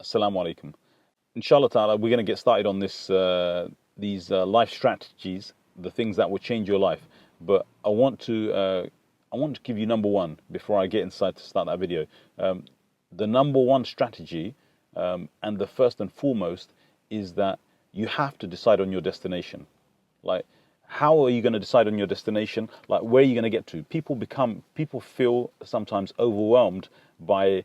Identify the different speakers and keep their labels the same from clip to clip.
Speaker 1: Assalamu alaikum. Inshallah ta'ala, we're going to get started on these life strategies, the things that will change your life. But I want to give you number one before I get inside to start that video. The number one strategy, and the first and foremost, is that you have to decide on your destination. Like, how are you going to decide on your destination? Like, where are you going to get to? People feel sometimes overwhelmed by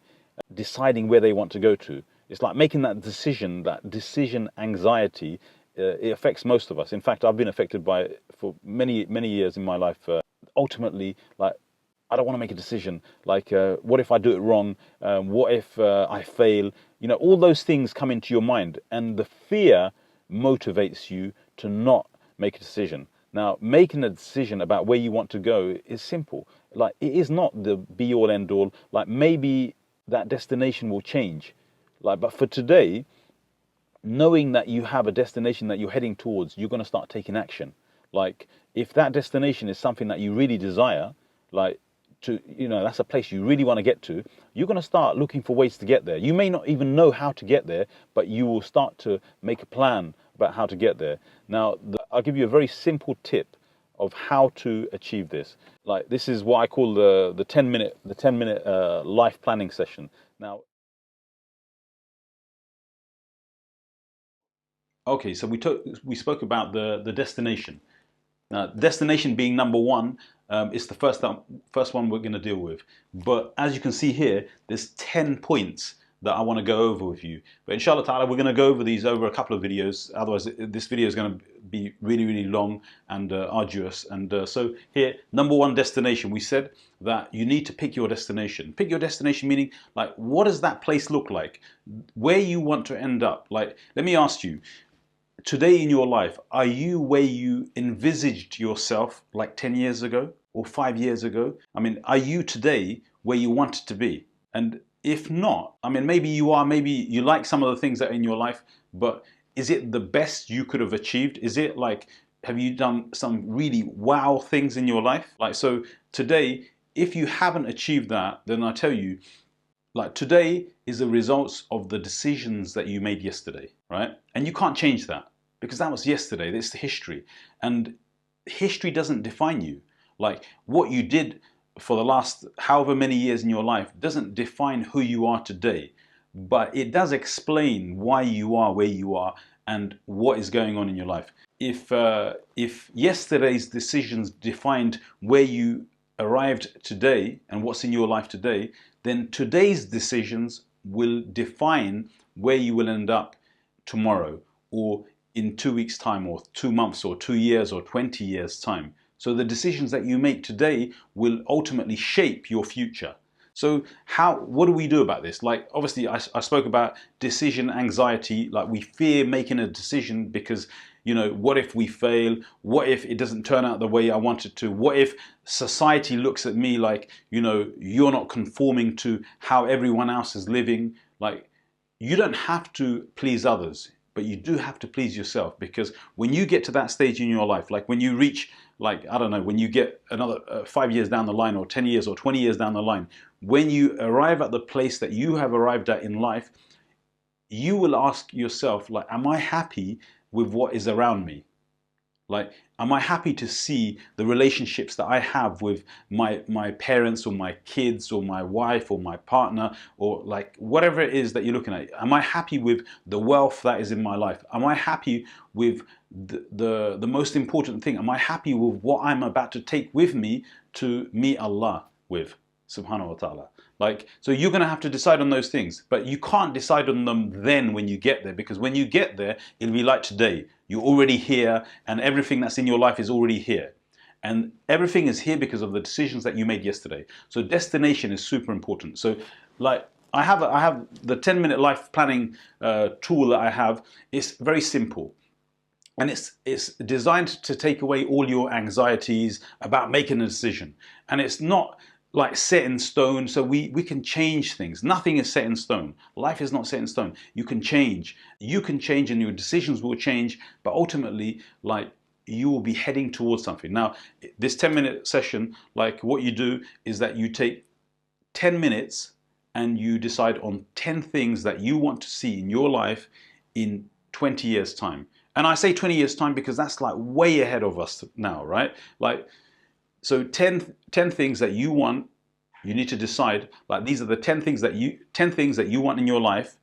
Speaker 1: deciding where they want to go to. It's like making that decision anxiety. It affects most of us. In fact, I've been affected by it for many years in my life. Ultimately, like, I don't want to make a decision. Like, what if I do it wrong? What if I fail? All those things come into your mind, and the fear motivates you to not make a decision. Now, making a decision about where you want to go is simple. Like, it is not the be all end all. Like, maybe that destination will change. Like, but for today, knowing that you have a destination that you're heading towards, you're going to start taking action. Like, if that destination is something that you really desire, like, that's a place you really want to get to, you're going to start looking for ways to get there. You may not even know how to get there, but you will start to make a plan about how to get there. Now, I'll give you a very simple tip of how to achieve this. Like, this is what I call the 10-minute life planning session. Now, okay, so we spoke about the destination. Destination being number one is the first one we're going to deal with. But as you can see here, there's 10 points that I want to go over with you. But inshallah ta'ala, we're going to go over these over a couple of videos. Otherwise, this video is going to be really long and arduous. And so here, number one, destination. We said that you need to pick your destination. Pick your destination meaning, like, what does that place look like? Where you want to end up? Like, let me ask you, today in your life, are you where you envisaged yourself like 10 years ago or 5 years ago? I mean, are you today where you wanted to be? And if not, I mean, maybe you are, maybe you like some of the things that are in your life, but is it the best you could have achieved? Is it like, have you done some really wow things in your life? Like, so today, if you haven't achieved that, then I tell you, like, today is the results of the decisions that you made yesterday, right? And you can't change that because that was yesterday. It's the history, and history doesn't define you. Like, what you did for the last however many years in your life doesn't define who you are today, but it does explain why you are where you are and what is going on in your life. If yesterday's decisions defined where you arrived today and what's in your life today, then today's decisions will define where you will end up tomorrow, or in 2 weeks' time, or 2 months, or 2 years, or 20 years' time. So the decisions that you make today will ultimately shape your future. So what do we do about this? Like, obviously, I spoke about decision anxiety. Like, we fear making a decision because, what if we fail? What if it doesn't turn out the way I want it to? What if society looks at me like, you're not conforming to how everyone else is living? Like, you don't have to please others, but you do have to please yourself, because when you get to that stage in your life, like when you reach, like, I don't know, when you get another 5 years down the line, or 10 years, or 20 years down the line, when you arrive at the place that you have arrived at in life, you will ask yourself, like, am I happy with what is around me? Like, am I happy to see the relationships that I have with my parents, or my kids, or my wife, or my partner, or like whatever it is that you're looking at? Am I happy with the wealth that is in my life? Am I happy with the most important thing? Am I happy with what I'm about to take with me to meet Allah with, subhanahu wa ta'ala? Like, so you're going to have to decide on those things, but you can't decide on them then when you get there, because when you get there, it'll be like today. You're already here, and everything that's in your life is already here. And everything is here because of the decisions that you made yesterday. So destination is super important. So, like, I have the 10-minute life planning tool that I have. It's very simple. And it's designed to take away all your anxieties about making a decision. And it's not like set in stone, so we can change things. Nothing is set in stone. Life is not set in stone. You can change. You can change, and your decisions will change, but ultimately, like, you will be heading towards something. Now, this 10-minute session, like, what you do is that you take 10 minutes and you decide on 10 things that you want to see in your life in 20 years time. And I say 20 years time because that's like way ahead of us now, right? Like, so 10 things that you want, you need to decide, like, these are the 10 things that you want in your life,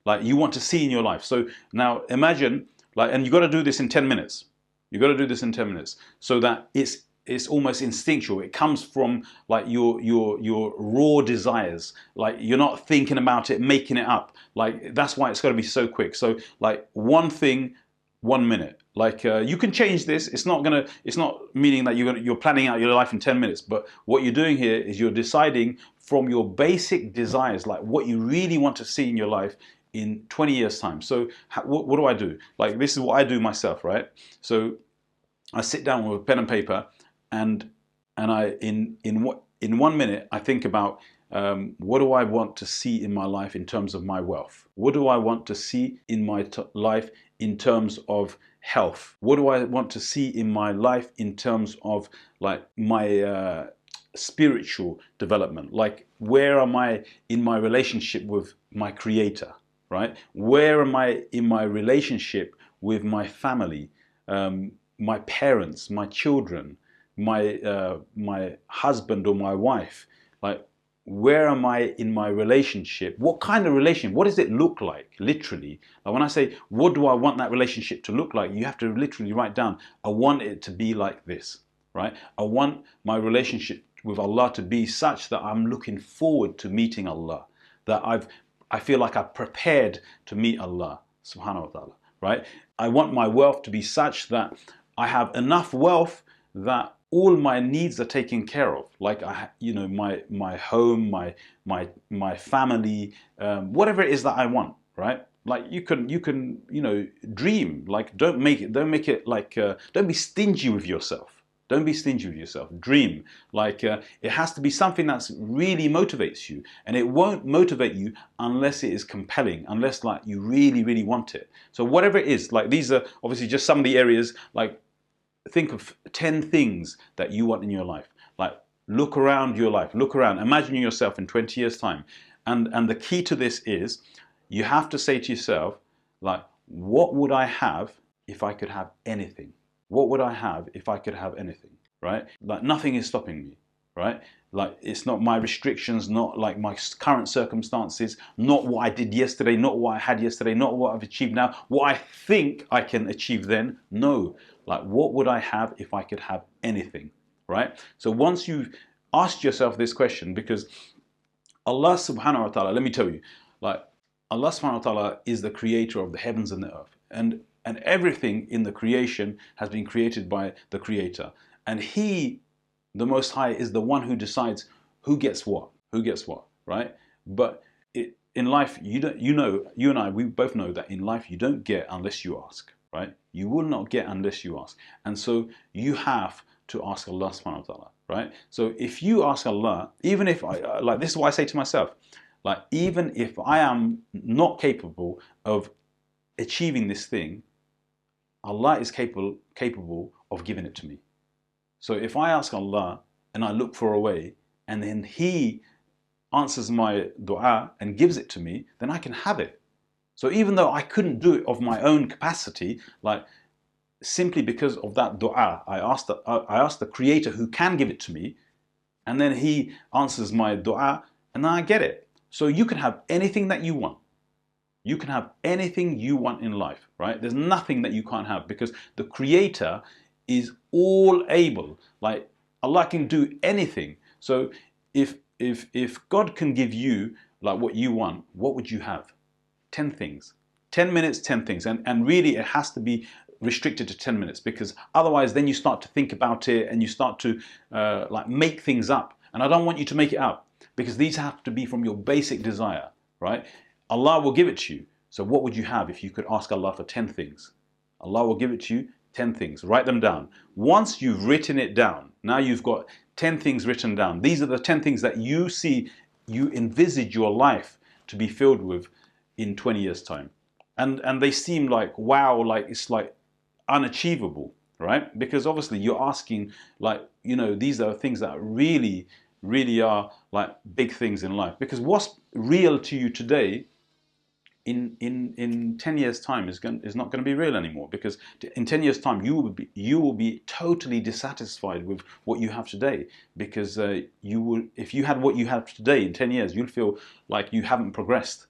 Speaker 1: like you want to see in your life. So now imagine, like, and you got to do this in 10 minutes. You got to do this in 10 minutes so that it's almost instinctual. It comes from like your raw desires. Like, you're not thinking about it, making it up. Like, that's why it's got to be so quick. So like, one thing, 1 minute. Like, you can change this. It's not meaning that you're planning out your life in 10 minutes. But what you're doing here is you're deciding from your basic desires, like what you really want to see in your life in 20 years time. So what do I do? Like, this is what I do myself, right? So I sit down with a pen and paper, and I in 1 minute I think about, what do I want to see in my life in terms of my wealth? What do I want to see in my life in terms of health? What do I want to see in my life in terms of like my spiritual development? Like, where am I in my relationship with my Creator, right? Where am I in my relationship with my family, my parents, my children, my husband or my wife? Like, where am I in my relationship? What kind of relationship? What does it look like, literally? Like, when I say, what do I want that relationship to look like? You have to literally write down, I want it to be like this, right? I want my relationship with Allah to be such that I'm looking forward to meeting Allah, that I feel like I've prepared to meet Allah, subhanahu wa ta'ala, right? I want my wealth to be such that I have enough wealth that all my needs are taken care of. Like, my home, my family, whatever it is that I want, right? Like, you can dream. Like, don't make it like, don't be stingy with yourself. Don't be stingy with yourself. Dream. Like, it has to be something that's really motivates you, and it won't motivate you unless it is compelling, unless like you really, really want it. So whatever it is, like, these are obviously just some of the areas. Like, think of 10 things that you want in your life. Like, look around your life. Look around. Imagine yourself in 20 years' time. And the key to this is you have to say to yourself, like, what would I have if I could have anything? What would I have if I could have anything, right? Like, nothing is stopping me, right? Like, it's not my restrictions, not like my current circumstances, not what I did yesterday, not what I had yesterday, not what I've achieved now, what I think I can achieve then. No, like, what would I have if I could have anything, right? So once you've asked yourself this question, because Allah subhanahu wa ta'ala, let me tell you, like, Allah subhanahu wa ta'ala is the creator of the heavens and the earth. And everything in the creation has been created by the Creator. And He, the Most High, is the one who decides who gets what, right? But in life, you and I, we both know that in life you don't get unless you ask, right? You will not get unless you ask. And so you have to ask Allah subhanahu wa ta'ala, right? So if you ask Allah, even if like, this is what I say to myself, like, even if I am not capable of achieving this thing, Allah is capable of giving it to me. So if I ask Allah and I look for a way, and then He answers my dua and gives it to me, then I can have it. So even though I couldn't do it of my own capacity, like, simply because of that dua, I asked the Creator who can give it to me, and then He answers my dua, and then I get it. So you can have anything that you want. You can have anything you want in life, right? There's nothing that you can't have, because the Creator is all able. Like, Allah can do anything. So if God can give you like what you want, what would you have? 10 things. 10 minutes, 10 things. And really it has to be restricted to 10 minutes, because otherwise then you start to think about it and you start to like, make things up. And I don't want you to make it up, because these have to be from your basic desire, right? Allah will give it to you. So what would you have if you could ask Allah for 10 things? Allah will give it to you, 10 things. Write them down. Once you've written it down, now you've got 10 things written down. These are the 10 things that you see, you envisage your life to be filled with in 20 years' time. And they seem like, wow, like, it's like unachievable, right? Because obviously you're asking, like, these are things that are really really are like big things in life. Because what's real to you today in 10 years time is not going to be real anymore, because in 10 years time you will be totally dissatisfied with what you have today, because you will, if you had what you have today in 10 years, you'll feel like you haven't progressed.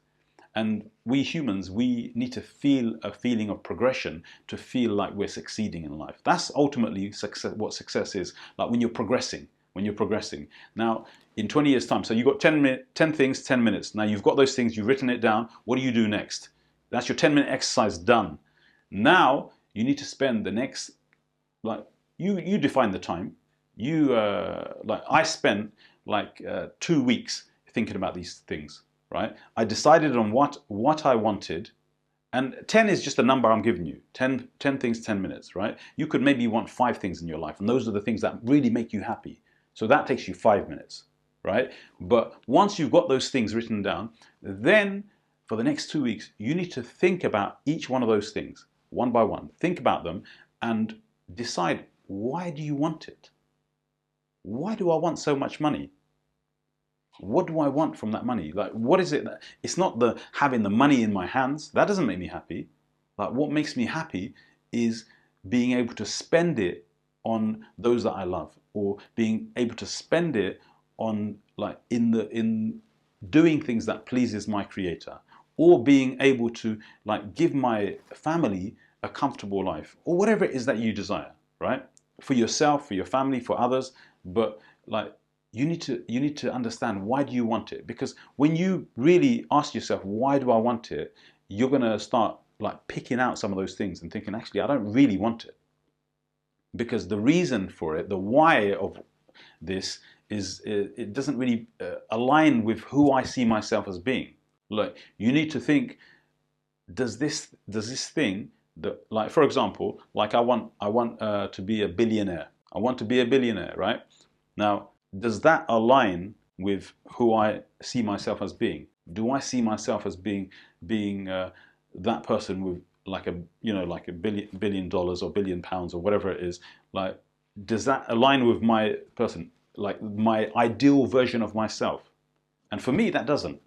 Speaker 1: And we humans, we need to feel a feeling of progression to feel like we're succeeding in life. That's ultimately success, what success is, like when you're progressing. When you're progressing. Now, in 20 years' time, so you've got 10 things, 10 minutes. Now you've got those things, you've written it down. What do you do next? That's your 10-minute exercise done. Now you need to spend the next, like, you define the time. Like I spent like 2 weeks thinking about these things, right? I decided on what I wanted. And 10 is just a number I'm giving you. 10 things, 10 minutes, right? You could maybe want 5 things in your life, and those are the things that really make you happy. So that takes you 5 minutes, right? But once you've got those things written down, then for the next 2 weeks, you need to think about each one of those things, one by one. Think about them and decide, why do you want it? Why do I want so much money? What do I want from that money? Like, what is it that, it's not the having the money in my hands. That doesn't make me happy. Like, what makes me happy is being able to spend it on those that I love, or being able to spend it on, like, in doing things that pleases my creator, or being able to, like, give my family a comfortable life, or whatever it is that you desire, right? For yourself, for your family, for others. But like, you need to understand, why do you want it? Because when you really ask yourself, why do I want it, you're going to start like picking out some of those things and thinking, actually, I don't really want it. Because the reason for it, the why of this, is it doesn't really align with who I see myself as being. Like, you need to think, does this thing that, like, for example, like I want to be a billionaire. I want to be a billionaire, right? Now, does that align with who I see myself as being? Do I see myself as being that person with like a, you know, like $1 billion or £1 billion or whatever it is? Like, does that align with my person, like my ideal version of myself? And for me, that doesn't.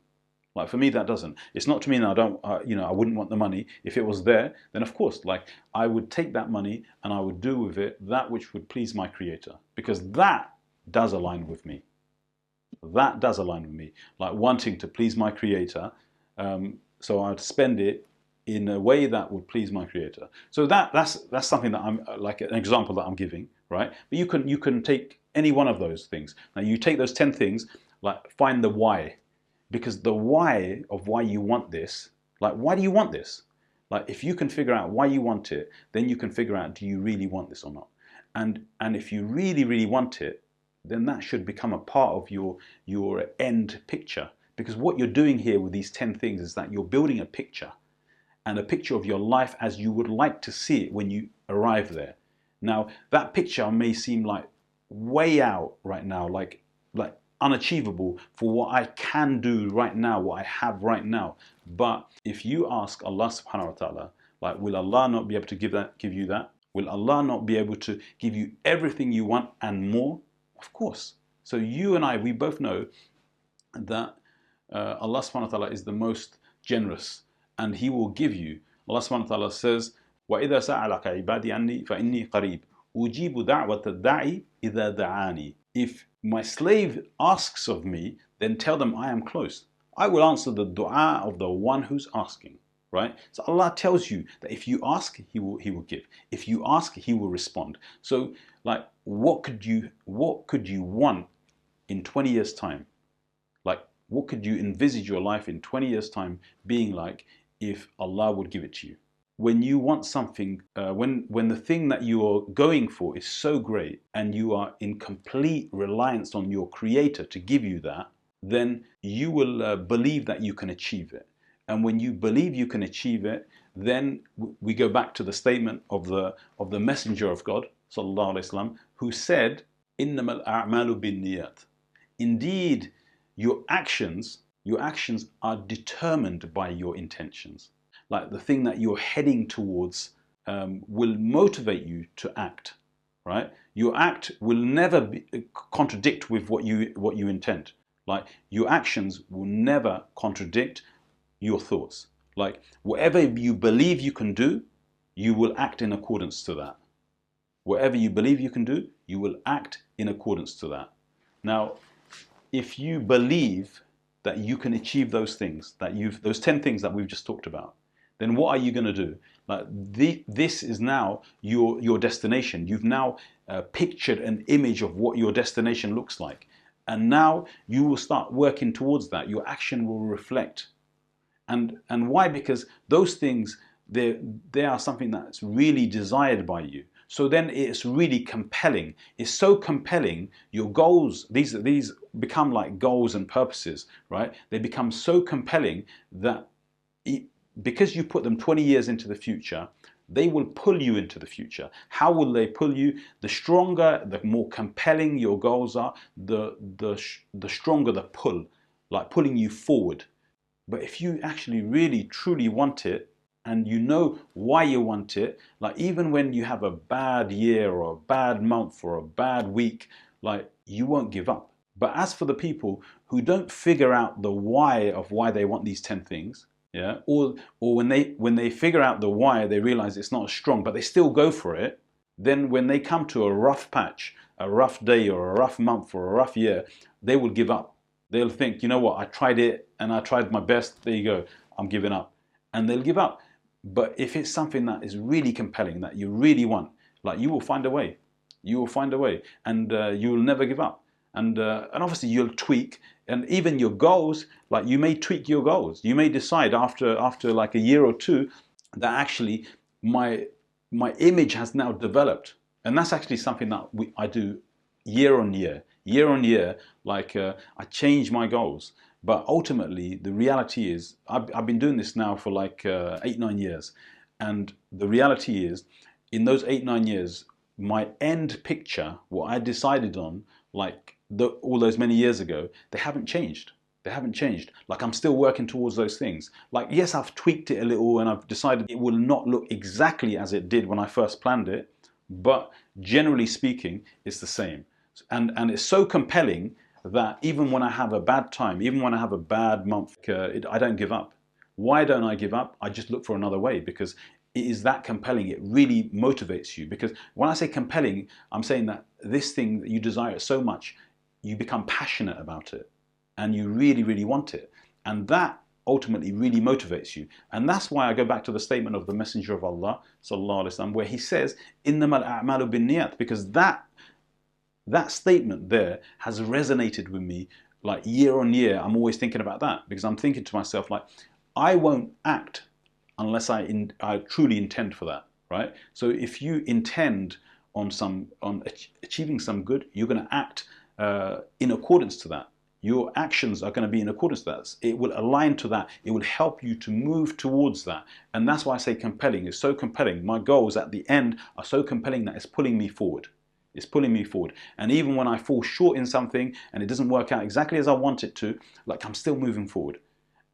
Speaker 1: Like, for me, that doesn't. It's not to mean I don't, you know, I wouldn't want the money. If it was there, then of course, like, I would take that money and I would do with it that which would please my creator, because that does align with me. That does align with me, like wanting to please my creator. So I'd spend it in a way that would please my creator. So that's something that I'm, like, an example that I'm giving, right? But you can take any one of those things. Now you take those 10 things, like, find the why, because the why of why you want this, like, why do you want this? Like, if you can figure out why you want it, then you can figure out, do you really want this or not? And if you really want it, then that should become a part of your end picture. Because what you're doing here with these 10 things is that you're building a picture, and a picture of your life as you would like to see it when you arrive there. Now, that picture may seem like way out right now, like unachievable for what I can do right now, what I have right now. But if you ask Allah subhanahu wa ta'ala, like, will Allah not be able to give you that? Will Allah not be able to give you everything you want and more? Of course. So you and I, we both know that Allah subhanahu wa ta'ala is the most generous, and He will give you. Allah subhanahu wa ta'ala says, وَإِذَا سَأَلَكَ عِبَادِي عَنِّي فَإِنِّي قَرِيبٌ أُجِيبُ دَعْوَةَ الدَّاعِ إِذَا دَعَانِي. If my slave asks of me, then tell them I am close. I will answer the dua of the one who's asking. Right? So Allah tells you that if you ask, He will give. If you ask, He will respond. So, like, what could you want in 20 years' time? Like, what could you envisage your life in 20 years' time being like if Allah would give it to you? When you want something, when the thing that you are going for is so great, and you are in complete reliance on your Creator to give you that, then you will believe that you can achieve it. And when you believe you can achieve it, then we go back to the statement of the Messenger of God, sallallahu alaihi wasallam, who said, "Innamal a'malu binniyat." Indeed, your actions are determined by your intentions. Like, the thing that you're heading towards will motivate you to act. right? Your act will never contradict with what you intend. Like your actions will never contradict your thoughts. Like whatever you believe you can do, you will act in accordance to that. Whatever you believe you can do, you will act in accordance to that. Now, if you believe that you can achieve those things, those 10 things that we've just talked about, then what are you going to do? Like this is now your destination. You've now pictured an image of what your destination looks like. And now you will start working towards that. Your action will reflect. And why? Because those things, they are something that's really desired by you. So then it's really compelling. It's so compelling, your goals, these become like goals and purposes, right? They become so compelling that because you put them 20 years into the future, they will pull you into the future. How will they pull you? The stronger, the more compelling your goals are, the stronger the pull, like pulling you forward. But if you actually really truly want it, and you know why you want it, like even when you have a bad year or a bad month or a bad week, like you won't give up. But as for the people who don't figure out the why of why they want these 10 things, yeah, or when they figure out the why, they realize it's not as strong, but they still go for it, then when they come to a rough patch, a rough day or a rough month or a rough year, they will give up. They'll think, you know what, I tried it and I tried my best, there you go, I'm giving up. And they'll give up. But if it's something that is really compelling, that you really want, like you will find a way. You will find a way, and you will never give up. And obviously you'll tweak, and even your goals, like you may tweak your goals. You may decide after like a year or two that actually my image has now developed. And that's actually something that I do year on year. Year on year, like I change my goals. But ultimately, the reality is, I've been doing this now for like 8-9 years. And the reality is, in those 8-9 years, my end picture, what I decided on, like all those many years ago, they haven't changed. They haven't changed. Like I'm still working towards those things. Like, yes, I've tweaked it a little and I've decided it will not look exactly as it did when I first planned it. But generally speaking, it's the same. And it's so compelling that even when I have a bad time, even when I have a bad month, I don't give up. Why don't I give up? I just look for another way, because it is that compelling. It really motivates you. Because when I say compelling, I'm saying that this thing that you desire so much, you become passionate about it and you really, really want it. And that ultimately really motivates you. And that's why I go back to the statement of the Messenger of Allah, sallallahu alaihi wasallam, where he says, "Innamal a'malu binniyat," because that statement there has resonated with me. Like year on year, I'm always thinking about that, because I'm thinking to myself, like, I won't act unless I truly intend for that, right? So if you intend on achieving some good, you're going to act in accordance to that. Your actions are going to be in accordance to that. It will align to that. It will help you to move towards that. And that's why I say compelling. It's so compelling. My goals at the end are so compelling that it's pulling me forward. It's pulling me forward. And even when I fall short in something and it doesn't work out exactly as I want it to, like I'm still moving forward.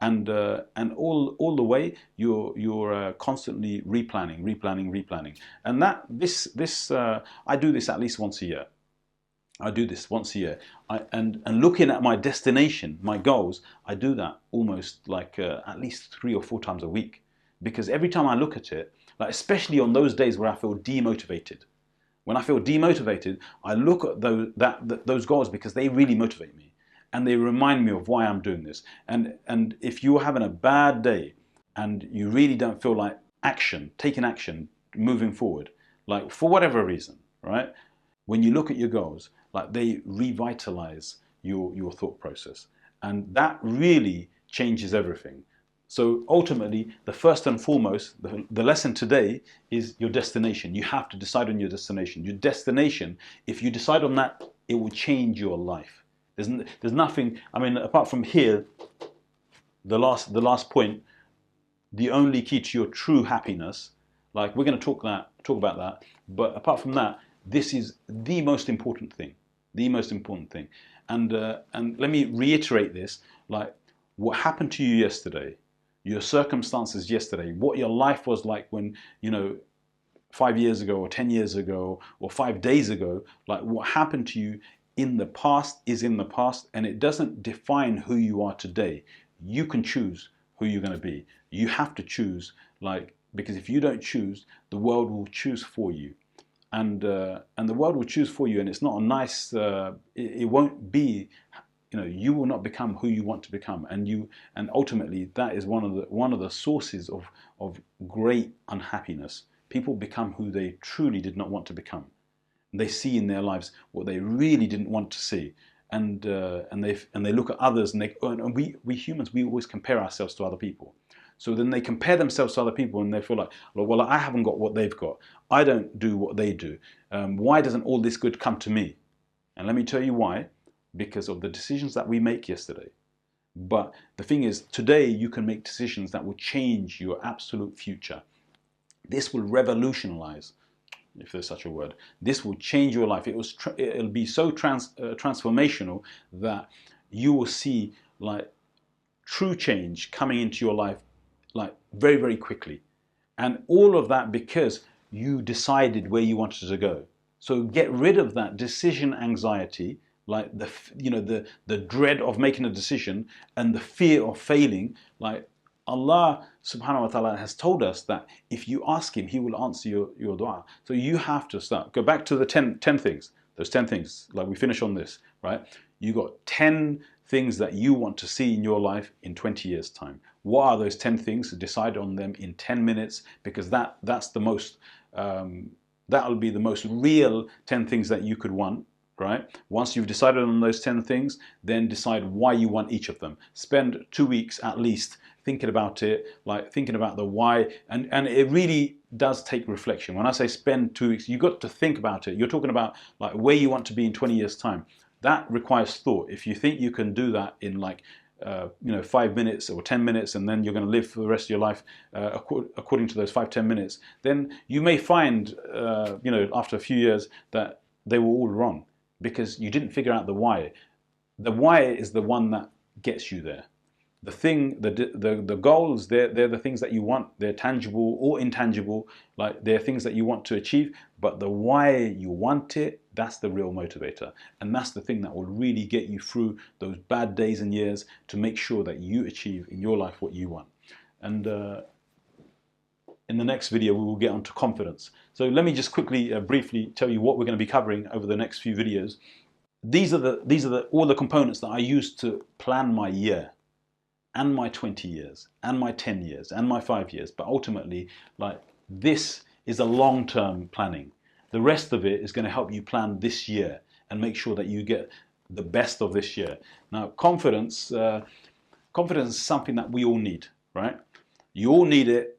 Speaker 1: And all the way you're constantly replanning. And I do this at least once a year. I do this once a year. And looking at my destination, my goals, I do that almost like at least 3 or 4 times a week. Because every time I look at it, like especially on those days where I feel demotivated, when I feel demotivated, I look at those goals, because they really motivate me. And they remind me of why I'm doing this. And if you're having a bad day and you really don't feel like taking action, moving forward, like for whatever reason, right? When you look at your goals, like they revitalize your thought process. And that really changes everything. So ultimately, the first and foremost, the lesson today is your destination. You have to decide on your destination. Your destination, if you decide on that, it will change your life. There's nothing, I mean, apart from here, the last point, the only key to your true happiness, like we're going to talk about that, but apart from that, this is the most important thing, the most important thing. And let me reiterate this, like what happened to you yesterday, your circumstances yesterday, what your life was like when, 5 years ago or 10 years ago or 5 days ago. Like, what happened to you in the past is in the past, and it doesn't define who you are today. You can choose who you're going to be. You have to choose, like, because if you don't choose, the world will choose for you. And the world will choose for you, and it's not a nice, it won't be, you will not become who you want to become, and ultimately that is one of the sources of great unhappiness. People become who they truly did not want to become. They see in their lives what they really didn't want to see, and they look at others, and we humans, we always compare ourselves to other people. So then they compare themselves to other people, and they feel like, well, I haven't got what they've got. I don't do what they do. Why doesn't all this good come to me? And let me tell you why. Because of the decisions that we make yesterday. But the thing is, today you can make decisions that will change your absolute future. This will revolutionize, if there's such a word. This will change your life. It'll be so transformational that you will see, like, true change coming into your life, like, very, very quickly. And all of that because you decided where you wanted to go. So get rid of that decision anxiety, like the dread of making a decision and the fear of failing. Like, Allah subhanahu wa ta'ala has told us that if you ask him, he will answer your dua. So you have to go back to the 10 things, those 10 things, like we finish on this, right? You got 10 things that you want to see in your life in 20 years time. What are those 10 things? Decide on them in 10 minutes, because that's the most, that'll be the most real 10 things that you could want. Right? Once you've decided on those 10 things, then decide why you want each of them. Spend 2 weeks at least thinking about it, like thinking about the why, and it really does take reflection. When I say spend 2 weeks, you've got to think about it. You're talking about, like, where you want to be in 20 years time. That requires thought. If you think you can do that in, like, 5 minutes or 10 minutes, and then you're going to live for the rest of your life according to those 5-10 minutes, then you may find, after a few years, that they were all wrong, because you didn't figure out the why. The why is the one that gets you there. The thing, the goals, they're the things that you want. They're tangible or intangible, like they're things that you want to achieve. But the why you want it, that's the real motivator. And that's the thing that will really get you through those bad days and years to make sure that you achieve in your life what you want. And in the next video, we will get onto confidence. So let me just quickly, briefly tell you what we're going to be covering over the next few videos. These are all the components that I use to plan my year, and my 20 years, and my 10 years, and my 5 years. But ultimately, like, this is a long-term planning. The rest of it is going to help you plan this year and make sure that you get the best of this year. Now, confidence is something that we all need, right? You all need it,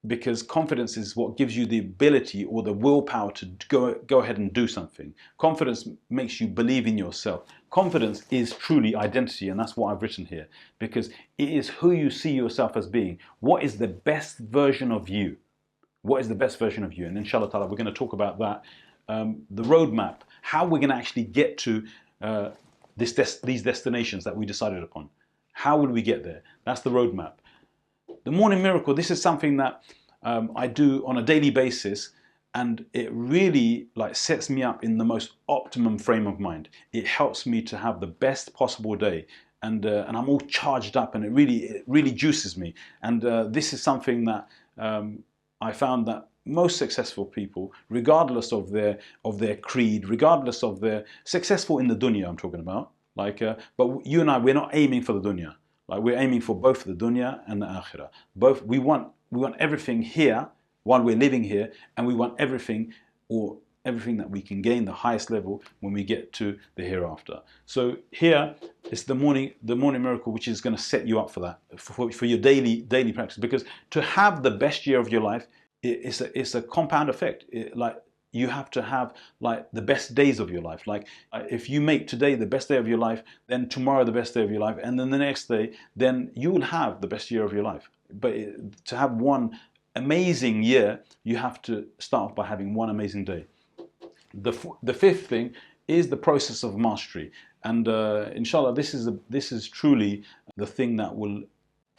Speaker 1: because confidence is what gives you the ability or the willpower to go ahead and do something. Confidence makes you believe in yourself. Confidence is truly identity, and that's what I've written here, because it is who you see yourself as being. What is the best version of you? What is the best version of you? And inshallah ta'ala, we're going to talk about that. The roadmap, how we're going to actually get to these destinations that we decided upon. How will we get there? That's the roadmap. The morning miracle, this is something that I do on a daily basis, and it really, like, sets me up in the most optimum frame of mind. It helps me to have the best possible day, and I'm all charged up, and it really juices me. And this is something that I found that most successful people, regardless of their creed, regardless of their successful in the dunya, I'm talking about, like, but you and I, we're not aiming for the dunya. Like, we're aiming for both the dunya and the akhirah. Both, we want everything here while we're living here, and we want everything that we can gain, the highest level, when we get to the hereafter. So here is the morning miracle, which is going to set you up for that, for your daily practice. Because to have the best year of your life, it's a compound effect. You have to have, like, the best days of your life. Like, if you make today the best day of your life, then tomorrow the best day of your life, and then the next day, then you will have the best year of your life. But to have one amazing year, you have to start off by having one amazing day. The fifth thing is the process of mastery. And inshallah, this is truly the thing that will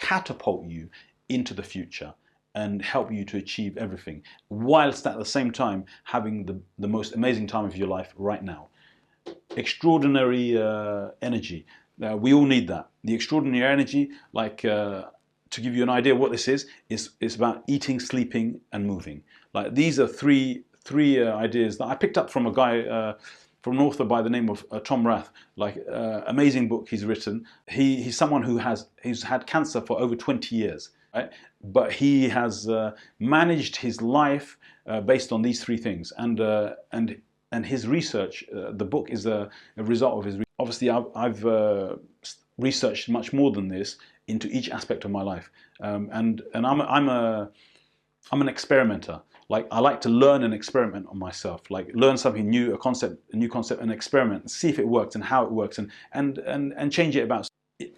Speaker 1: catapult you into the future. and help you to achieve everything, whilst at the same time having the most amazing time of your life right now. Extraordinary energy. We all need that. The extraordinary energy, like to give you an idea of what this is it's about eating, sleeping, and moving. Like these are three ideas that I picked up from a guy, from an author by the name of Tom Rath. Like amazing book he's written. He's someone who's had cancer for over 20 years, right? But he has managed his life based on these three things, and his research, the book is a result of his research. Obviously, I've researched much more than this into each aspect of my life, and I'm an experimenter. Like I like to learn and experiment on myself. Like learn something new, a new concept, and experiment, and see if it works and how it works, and change it about.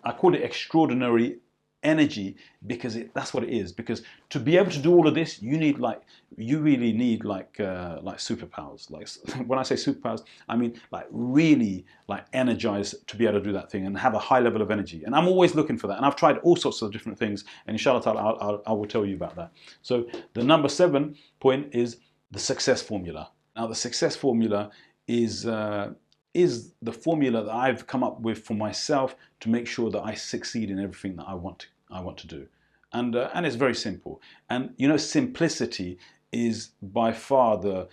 Speaker 1: I call it extraordinary energy because that's what it is. Because to be able to do all of this, you really need like superpowers. Like when I say superpowers, I mean like really like energized to be able to do that thing and have a high level of energy. And I'm always looking for that. And I've tried all sorts of different things. And inshallah ta'ala, I will tell you about that. So the number 7 point is the success formula. Now the success formula is the formula that I've come up with for myself to make sure that I succeed in everything that I want to do. And it's very simple. And you know, simplicity is by far the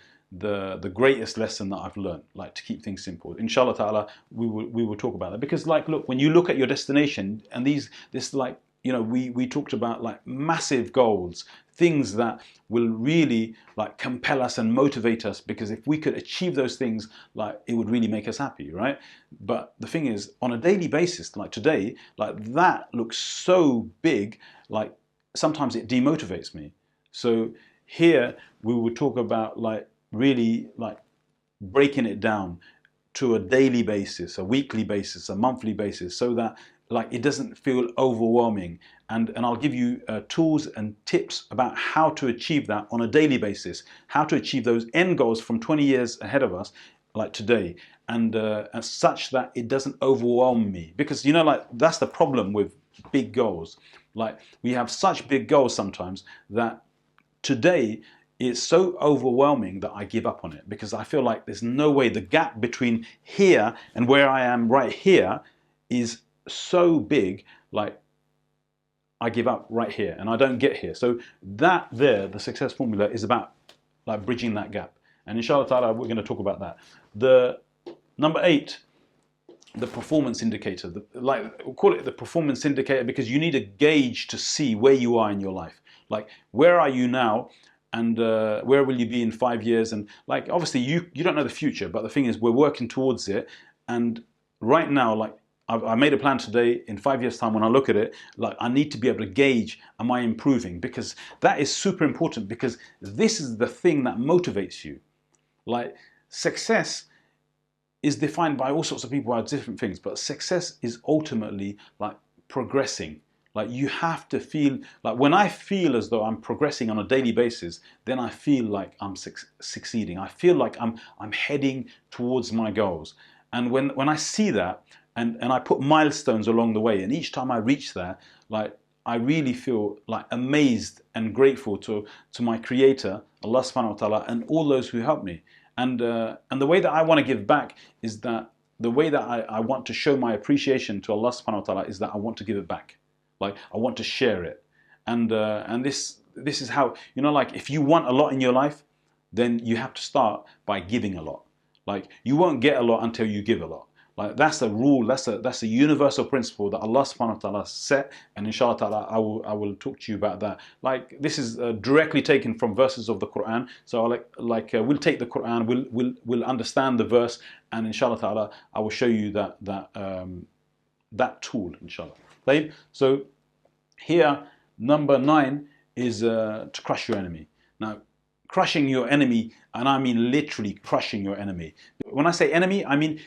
Speaker 1: greatest lesson that I've learned, like to keep things simple. Inshallah ta'ala, we will talk about that. Because like, look, when you look at your destination and this like, you know, we talked about like massive goals, things that will really like compel us and motivate us, because if we could achieve those things, like it would really make us happy, right? But the thing is, on a daily basis, like today, like that looks so big, like sometimes it demotivates me. So here we will talk about like really like breaking it down to a daily basis, a weekly basis, a monthly basis, so that like it doesn't feel overwhelming, and I'll give you tools and tips about how to achieve that on a daily basis, how to achieve those end goals from 20 years ahead of us, like today, and such that it doesn't overwhelm me. Because you know, like that's the problem with big goals. Like we have such big goals sometimes that today it's so overwhelming that I give up on it, because I feel like there's no way, the gap between here and where I am right here is so big, like I give up right here and I don't get here. So that there, the success formula, is about like bridging that gap. And inshallah ta'ala, we're going to talk about that. The number 8, the performance indicator. Like we'll call it the performance indicator, because you need a gauge to see where you are in your life. Like where are you now? And where will you be in 5 years? And like obviously you don't know the future, but the thing is we're working towards it. And right now, like I made a plan today. In 5 years' time, when I look at it, like I need to be able to gauge, am I improving? Because that is super important, because this is the thing that motivates you. Like success is defined by all sorts of people who have different things, but success is ultimately like progressing. Like you have to feel, like when I feel as though I'm progressing on a daily basis, then I feel like I'm succeeding. I feel like I'm heading towards my goals. And when I see that, and I put milestones along the way, and each time I reach there, like I really feel like amazed and grateful to my Creator, Allah subhanahu wa ta'ala, and all those who help me. And the way that I want to give back is that the way that I want to show my appreciation to Allah subhanahu wa ta'ala is that I want to give it back. Like I want to share it. And this is how, you know, like if you want a lot in your life, then you have to start by giving a lot. Like you won't get a lot until you give a lot. Like that's a rule, that's a universal principle that Allah subhanahu wa ta'ala set, and inshallah ta'ala I will talk to you about that. Like this is directly taken from verses of the Quran. So we'll take the Quran, we'll understand the verse, and inshallah ta'ala I will show you that tool, inshallah. Right? So here number 9 is to crush your enemy. Now crushing your enemy, and I mean literally crushing your enemy. When I say enemy, I mean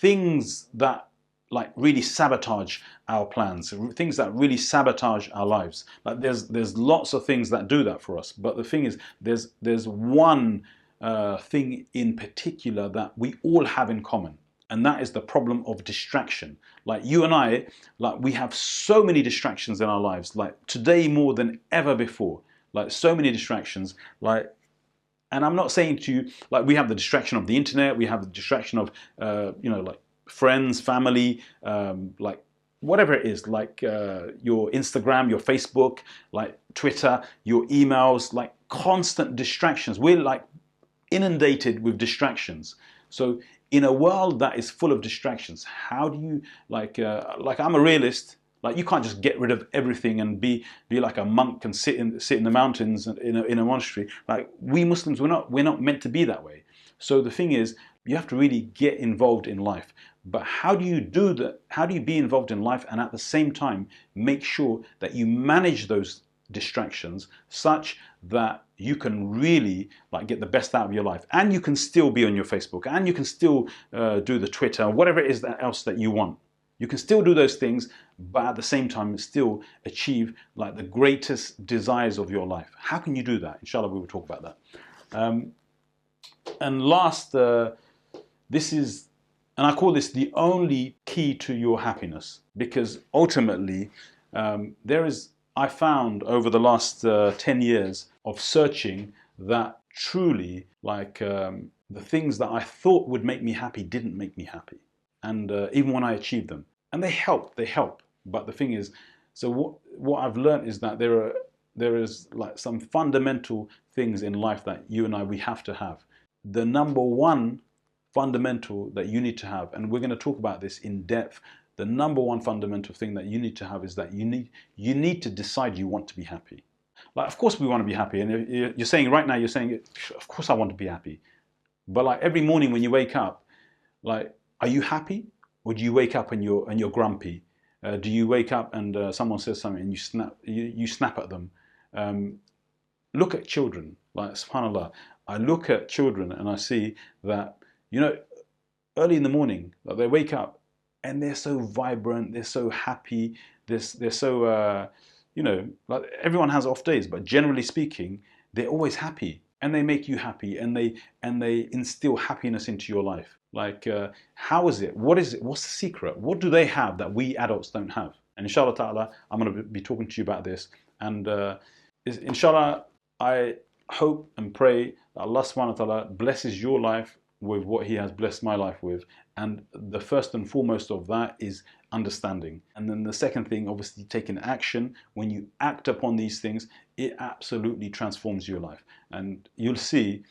Speaker 1: things that like really sabotage our plans, things that really sabotage our lives. Like there's lots of things that do that for us, but the thing is there's one thing in particular that we all have in common, and that is the problem of distraction. Like you and I, like we have so many distractions in our lives, like today more than ever before. like so many distractions, like, and I'm not saying to you, like, we have the distraction of the internet, we have the distraction of, like friends, family, like whatever it is, like your Instagram, your Facebook, like Twitter, your emails, like constant distractions. We're like inundated with distractions. So in a world that is full of distractions, how do you, like I'm a realist. Like, you can't just get rid of everything and be like a monk and sit in the mountains in a monastery. Like, we Muslims, we're not meant to be that way. So the thing is, you have to really get involved in life. But how do you do that? How do you be involved in life and at the same time make sure that you manage those distractions such that you can really like get the best out of your life, and you can still be on your Facebook, and you can still do the Twitter, whatever it is else that you want. You can still do those things, but at the same time still achieve like the greatest desires of your life. How can you do that? Inshallah, we will talk about that. And last, this is, and I call this the only key to your happiness, because ultimately I found over the last 10 years of searching that truly, like, the things that I thought would make me happy didn't make me happy. And even when I achieved them, and they help. But the thing is, so what I've learned is that there is like some fundamental things in life that you and we have to have. The number one fundamental that you need to have, and we're going to talk about this in depth, the number one fundamental thing that you need to have is that you need to decide you want to be happy. Like, of course we want to be happy, and you're saying right now, you're saying, of course I want to be happy. But like every morning when you wake up, like, are you happy? Or do you wake up and you're grumpy? Do you wake up and someone says something and you snap at them? Look at children, like, subhanAllah. I look at children and I see that, early in the morning, like, they wake up and they're so vibrant, they're so happy, they're so, like, everyone has off days, but generally speaking, they're always happy. And they make you happy, and they instill happiness into your life. Like, how is it? What is it? What's the secret? What do they have that we adults don't have? And inshallah ta'ala, I'm going to be talking to you about this. And inshallah, I hope and pray that Allah subhanahu wa ta'ala blesses your life with what He has blessed my life with. And the first and foremost of that is understanding. And then the second thing, obviously, taking action. When you act upon these things, it absolutely transforms your life. And you'll see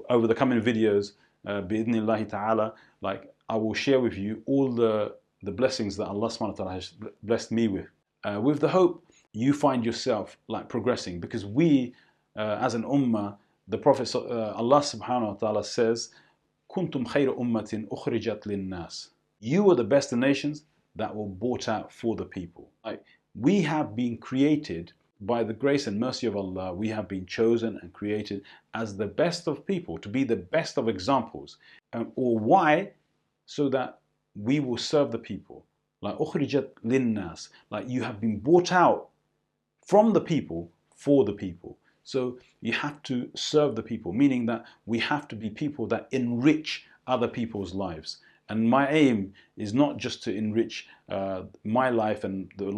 Speaker 1: over the coming videos, bi'idhnillahi ta'ala, like, I will share with you all the blessings that Allah subhanahu wa ta'ala has blessed me with the hope you find yourself like progressing. Because we, as an ummah, the Prophet, Allah subhanahu wa ta'ala says, Kuntum khayra ummatin ukhrijat linnas. You are the best of nations that were brought out for the people. Like, we have been created by the grace and mercy of Allah. We have been chosen and created as the best of people, to be the best of examples. Or why? So that we will serve the people. Like, ukhrijat linnas. Like, you have been brought out from the people for the people. So you have to serve the people, meaning that we have to be people that enrich other people's lives. And my aim is not just to enrich my life and the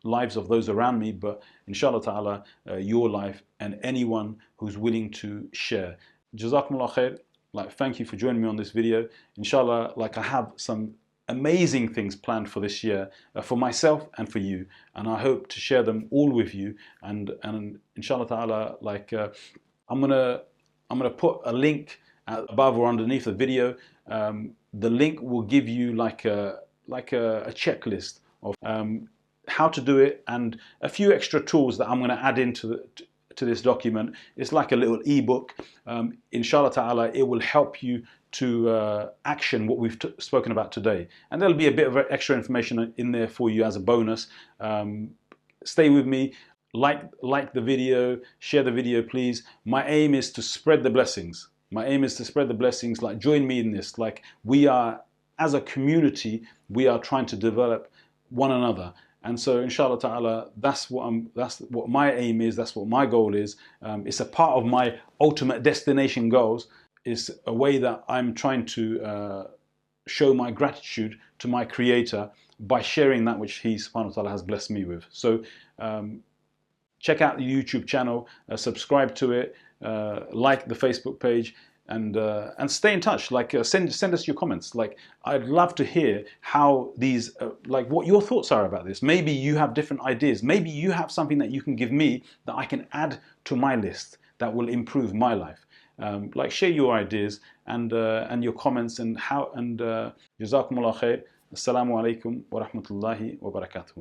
Speaker 1: lives of those around me, but inshallah ta'ala, your life and anyone who's willing to share. Jazakumullah khair. Like, thank you for joining me on this video. Inshallah, like, I have some amazing things planned for this year, for myself and for you, and I hope to share them all with you. And inshallah ta'ala, like, I'm gonna put a link above or underneath the video. The link will give you like a checklist of how to do it, and a few extra tools that I'm going to add into this document. It's like a little ebook. Inshallah ta'ala, it will help you to action what we've spoken about today, and there'll be a bit of extra information in there for you as a bonus. Stay with me, like the video, share the video, please. My aim is to spread the blessings. My aim is to spread the blessings. Like, join me in this. Like, we are, as a community, we are trying to develop one another. And so, inshallah ta'ala, that's what my aim is. That's what my goal is. It's a part of my ultimate destination goals. It's a way that I'm trying to show my gratitude to my Creator by sharing that which He subhanahu wa ta'ala has blessed me with. So check out the YouTube channel, subscribe to it, like the Facebook page, and stay in touch. Like send us your comments. Like I'd love to hear how these like what your thoughts are about this. Maybe you have different ideas. Maybe you have something that you can give me that I can add to my list that will improve my life. Like share your ideas and your comments and how and jazakumullah khair. Assalamu alaikum wa rahmatullahi wa barakatuh.